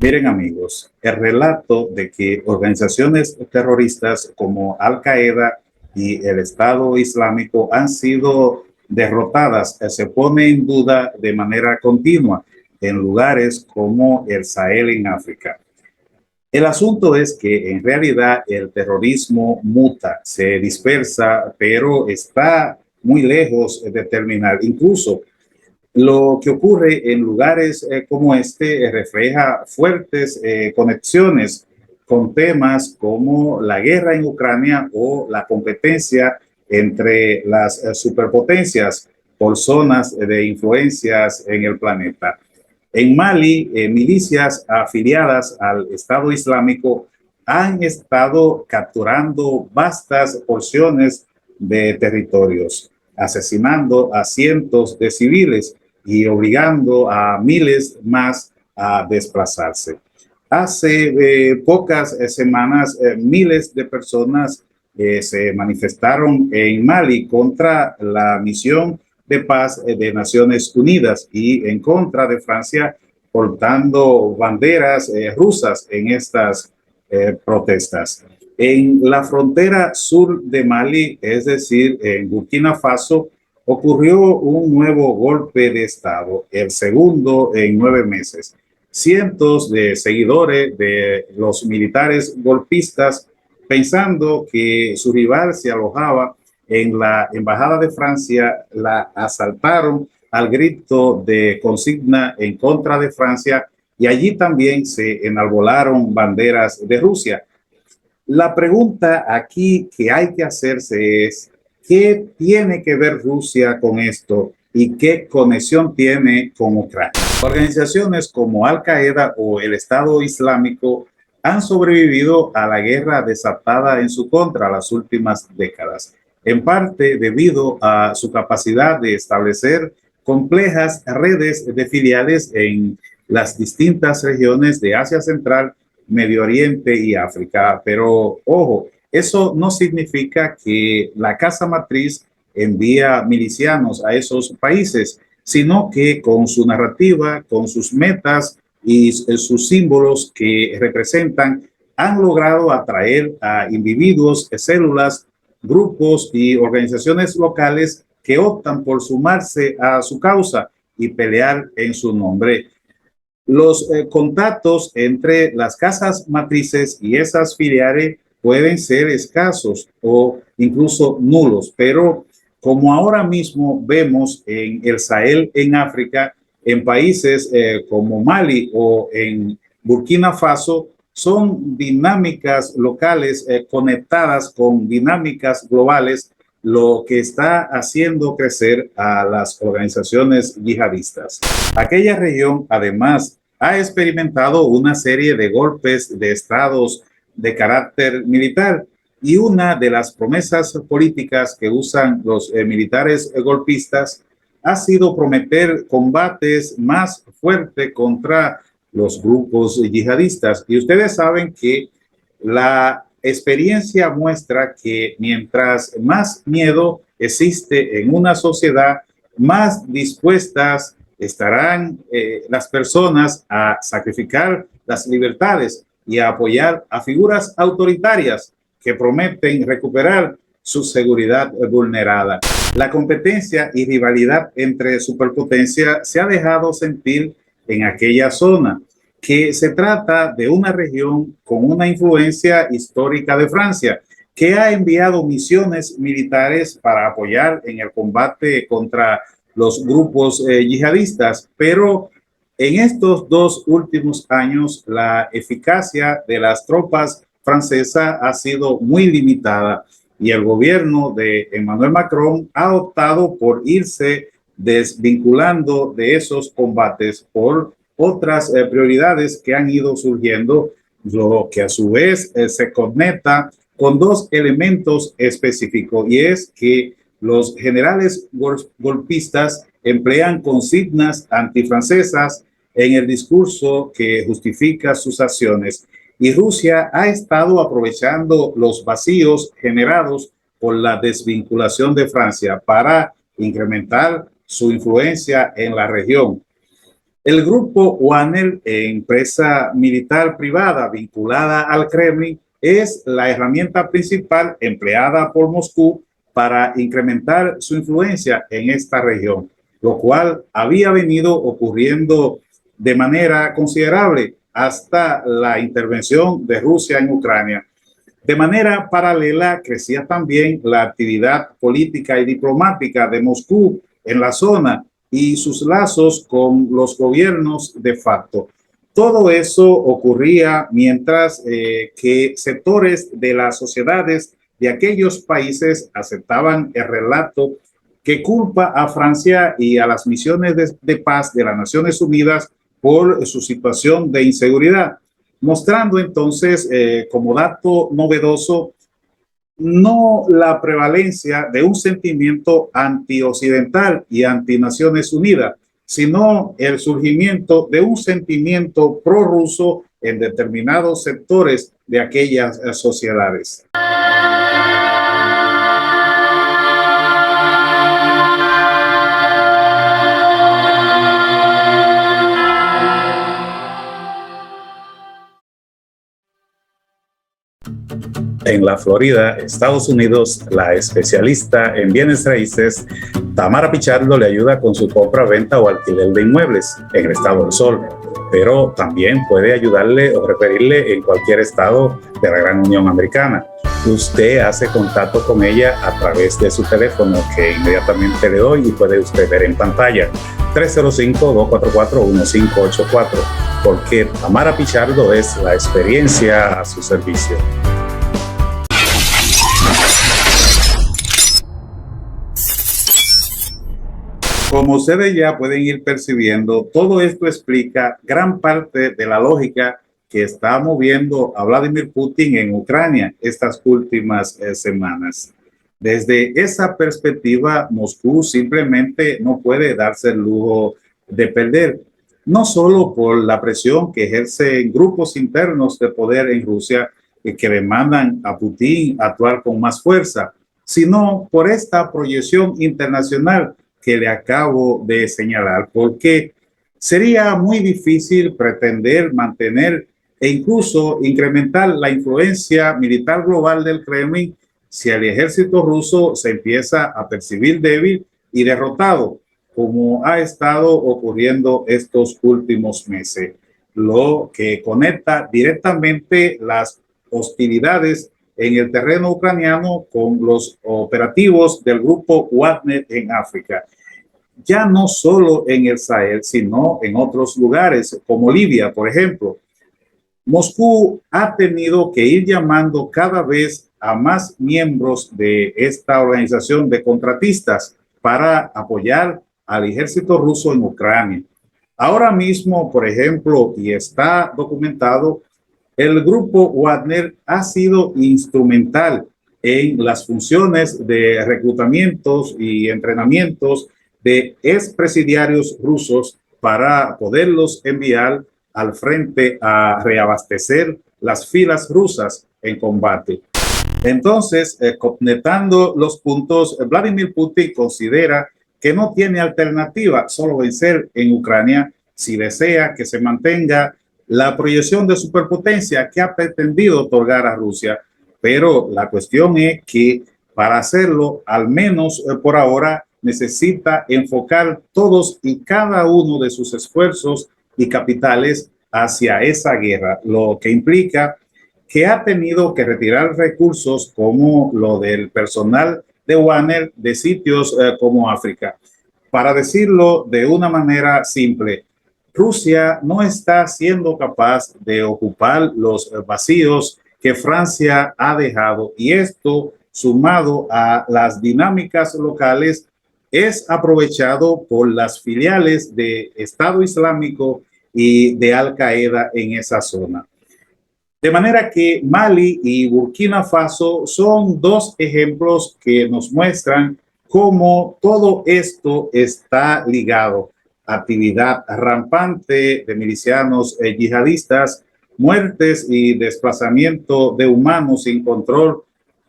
Miren amigos, el relato de que organizaciones terroristas como Al-Qaeda y el Estado Islámico han sido derrotadas se pone en duda de manera continua en lugares como el Sahel en África. El asunto es que en realidad el terrorismo muta, se dispersa, pero está muy lejos de terminar. Incluso lo que ocurre en lugares como este refleja fuertes conexiones con temas como la guerra en Ucrania o la competencia entre las superpotencias por zonas de influencias en el planeta. En Mali, milicias afiliadas al Estado Islámico han estado capturando vastas porciones de territorios, asesinando a cientos de civiles y obligando a miles más a desplazarse. Hace pocas semanas, miles de personas se manifestaron en Mali contra la misión de paz de Naciones Unidas y en contra de Francia, portando banderas rusas en estas protestas. En la frontera sur de Mali, es decir, en Burkina Faso, ocurrió un nuevo golpe de Estado, el segundo en 9 meses. Cientos de seguidores de los militares golpistas, pensando que su rival se alojaba en la embajada de Francia, la asaltaron al grito de consigna en contra de Francia y allí también se enarbolaron banderas de Rusia. La pregunta aquí que hay que hacerse es, ¿qué tiene que ver Rusia con esto y qué conexión tiene con Ucrania? Organizaciones como Al-Qaeda o el Estado Islámico han sobrevivido a la guerra desatada en su contra las últimas décadas, en parte debido a su capacidad de establecer complejas redes de filiales en las distintas regiones de Asia Central, Medio Oriente y África. Pero ojo, eso no significa que la casa matriz envía milicianos a esos países, sino que con su narrativa, con sus metas y sus símbolos que representan, han logrado atraer a individuos, células, grupos y organizaciones locales que optan por sumarse a su causa y pelear en su nombre. Los contactos entre las casas matrices y esas filiales pueden ser escasos o incluso nulos, pero como ahora mismo vemos en el Sahel en África, en países como Mali o en Burkina Faso, son dinámicas locales conectadas con dinámicas globales, lo que está haciendo crecer a las organizaciones yihadistas. Aquella región, además, ha experimentado una serie de golpes de estados de carácter militar y una de las promesas políticas que usan los militares golpistas ha sido prometer combates más fuertes contra los grupos yihadistas. Y ustedes saben que la experiencia muestra que mientras más miedo existe en una sociedad, más dispuestas estarán las personas a sacrificar las libertades y a apoyar a figuras autoritarias que prometen recuperar su seguridad vulnerada. La competencia y rivalidad entre superpotencias se ha dejado sentir en aquella zona, que se trata de una región con una influencia histórica de Francia, que ha enviado misiones militares para apoyar en el combate contra los grupos yihadistas, pero en estos 2 últimos años la eficacia de las tropas francesas ha sido muy limitada y el gobierno de Emmanuel Macron ha optado por irse desvinculando de esos combates por otras prioridades que han ido surgiendo, lo que a su vez se conecta con 2 elementos específicos, y es que los generales golpistas emplean consignas antifrancesas en el discurso que justifica sus acciones. Y Rusia ha estado aprovechando los vacíos generados por la desvinculación de Francia para incrementar su influencia en la región. El grupo Wagner, empresa militar privada vinculada al Kremlin, es la herramienta principal empleada por Moscú para incrementar su influencia en esta región, lo cual había venido ocurriendo de manera considerable hasta la intervención de Rusia en Ucrania. De manera paralela, crecía también la actividad política y diplomática de Moscú en la zona y sus lazos con los gobiernos de facto. Todo eso ocurría mientras que sectores de las sociedades de aquellos países aceptaban el relato que culpa a Francia y a las misiones de paz de las Naciones Unidas por su situación de inseguridad, mostrando entonces como dato novedoso no la prevalencia de un sentimiento anti-occidental y anti-Naciones Unidas, sino el surgimiento de un sentimiento prorruso en determinados sectores de aquellas sociedades. En la Florida, Estados Unidos, la especialista en bienes raíces Tamara Pichardo le ayuda con su compra, venta o alquiler de inmuebles en el estado del Sol, pero también puede ayudarle o referirle en cualquier estado de la Gran Unión Americana. Usted hace contacto con ella a través de su teléfono, que inmediatamente le doy y puede usted ver en pantalla, 305-244-1584, porque Tamara Pichardo es la experiencia a su servicio. Como ustedes ya pueden ir percibiendo, todo esto explica gran parte de la lógica que está moviendo a Vladimir Putin en Ucrania estas últimas semanas. Desde esa perspectiva, Moscú simplemente no puede darse el lujo de perder, no solo por la presión que ejercen grupos internos de poder en Rusia que demandan a Putin actuar con más fuerza, sino por esta proyección internacional que le acabo de señalar, porque sería muy difícil pretender mantener e incluso incrementar la influencia militar global del Kremlin si el ejército ruso se empieza a percibir débil y derrotado, como ha estado ocurriendo estos últimos meses, lo que conecta directamente las hostilidades en el terreno ucraniano con los operativos del grupo Wagner en África. Ya no solo en el Sahel, sino en otros lugares, como Libia, por ejemplo. Moscú ha tenido que ir llamando cada vez a más miembros de esta organización de contratistas para apoyar al ejército ruso en Ucrania. Ahora mismo, por ejemplo, y está documentado, el grupo Wagner ha sido instrumental en las funciones de reclutamientos y entrenamientos de expresidiarios rusos para poderlos enviar al frente a reabastecer las filas rusas en combate. Entonces, conectando los puntos, Vladimir Putin considera que no tiene alternativa, solo vencer en Ucrania si desea que se mantenga la proyección de superpotencia que ha pretendido otorgar a Rusia. Pero la cuestión es que para hacerlo, al menos por ahora, necesita enfocar todos y cada uno de sus esfuerzos y capitales hacia esa guerra, lo que implica que ha tenido que retirar recursos como lo del personal de Wagner de sitios como África. Para decirlo de una manera simple, Rusia no está siendo capaz de ocupar los vacíos que Francia ha dejado, y esto, sumado a las dinámicas locales, es aprovechado por las filiales de Estado Islámico y de Al Qaeda en esa zona. De manera que Mali y Burkina Faso son dos ejemplos que nos muestran cómo todo esto está ligado. Actividad rampante de milicianos yihadistas, muertes y desplazamiento de humanos sin control,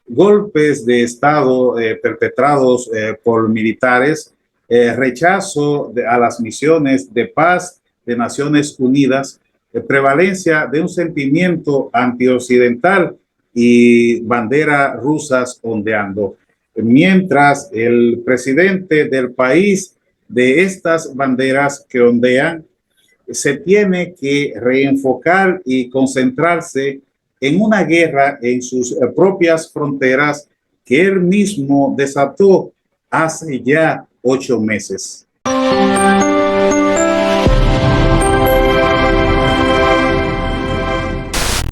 golpes de Estado perpetrados por militares, rechazo a las misiones de paz de Naciones Unidas, prevalencia de un sentimiento antioccidental y banderas rusas ondeando. Mientras el presidente del país de estas banderas que ondean se tiene que reenfocar y concentrarse en una guerra en sus propias fronteras que él mismo desató hace ya 8 meses.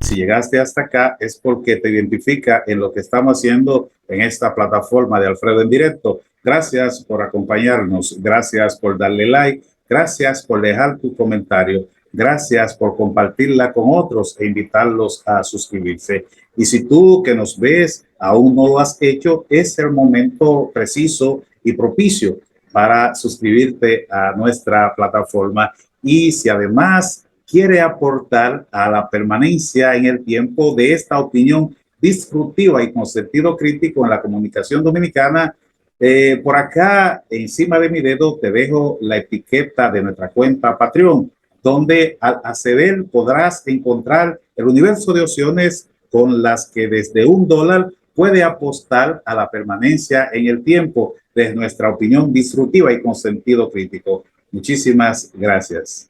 Si llegaste hasta acá es porque te identifica en lo que estamos haciendo en esta plataforma de Alfredo en Directo. Gracias por acompañarnos, gracias por darle like, gracias por dejar tu comentario, gracias por compartirla con otros e invitarlos a suscribirse. Y si tú que nos ves aún no lo has hecho, es el momento preciso y propicio para suscribirte a nuestra plataforma. Y si además quiere aportar a la permanencia en el tiempo de esta opinión disruptiva y con sentido crítico en la comunicación dominicana, por acá encima de mi dedo te dejo la etiqueta de nuestra cuenta Patreon, donde al acceder podrás encontrar el universo de opciones con las que desde $1 puede apostar a la permanencia en el tiempo de nuestra opinión disruptiva y con sentido crítico. Muchísimas gracias.